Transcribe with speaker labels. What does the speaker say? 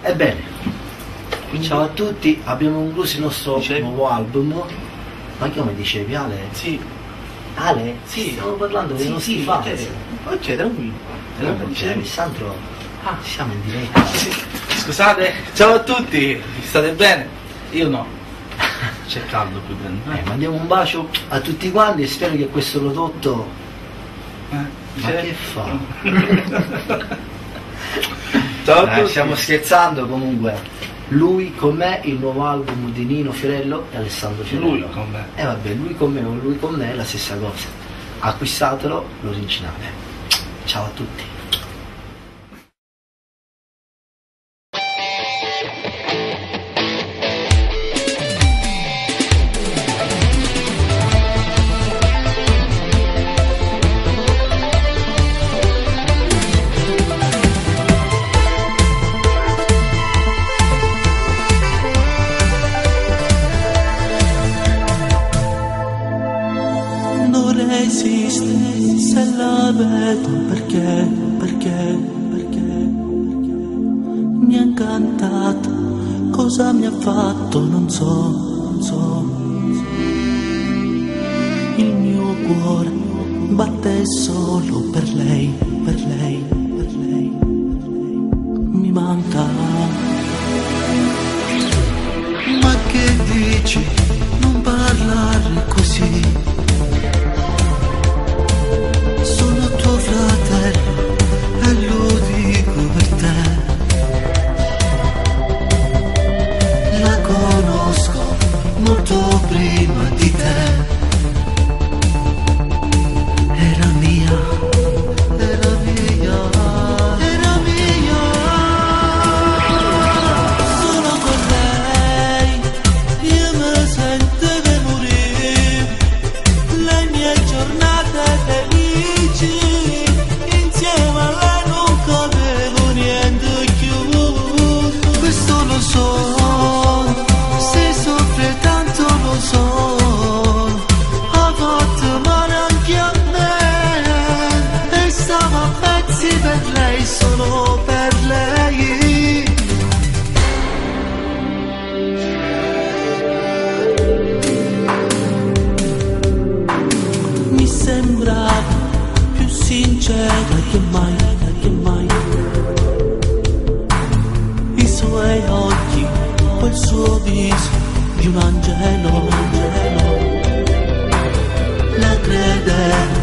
Speaker 1: Ebbene, ciao a tutti, abbiamo concluso il nostro nuovo album. Ma che come dicevi, Ale?
Speaker 2: Sì.
Speaker 1: Ale?
Speaker 2: Sì.
Speaker 1: Stiamo parlando dei nostri fans.
Speaker 2: Ok, tranquillo.
Speaker 1: Dicevi, Sandro, siamo in diretta.
Speaker 2: Scusate, ciao a tutti, state bene? Io no. C'è caldo qui dentro.
Speaker 1: Mandiamo un bacio a tutti quanti e spero che questo prodotto... Ma che fa?
Speaker 2: Ciao a tutti.
Speaker 1: Stiamo scherzando comunque. Lui con me, il nuovo album di Nino Fiorello e Alessandro Fiorello.
Speaker 2: Lui con me.
Speaker 1: Vabbè, lui con me o lui con me è la stessa cosa. Acquistatelo, l'originale. Ciao a tutti.
Speaker 3: Esiste se la vedo perché mi ha incantato, cosa mi ha fatto non so. Il mio cuore batte solo per lei, mi manca. Ma che dici, non parlare così? Fratello, e lo dico per te, la conosco molto prima di te, era mia. Solo con lei io mi sento che morire, le mie giornate felici. Insieme a lei non capevo niente più. Questo lo so, se soffre tanto lo so. Ha fatto male anche a me e stavo a pezzi per lei, solo per lei. Mi sembrava più sincera che mai. I suoi occhi, quel suo viso di un angelo, la credevo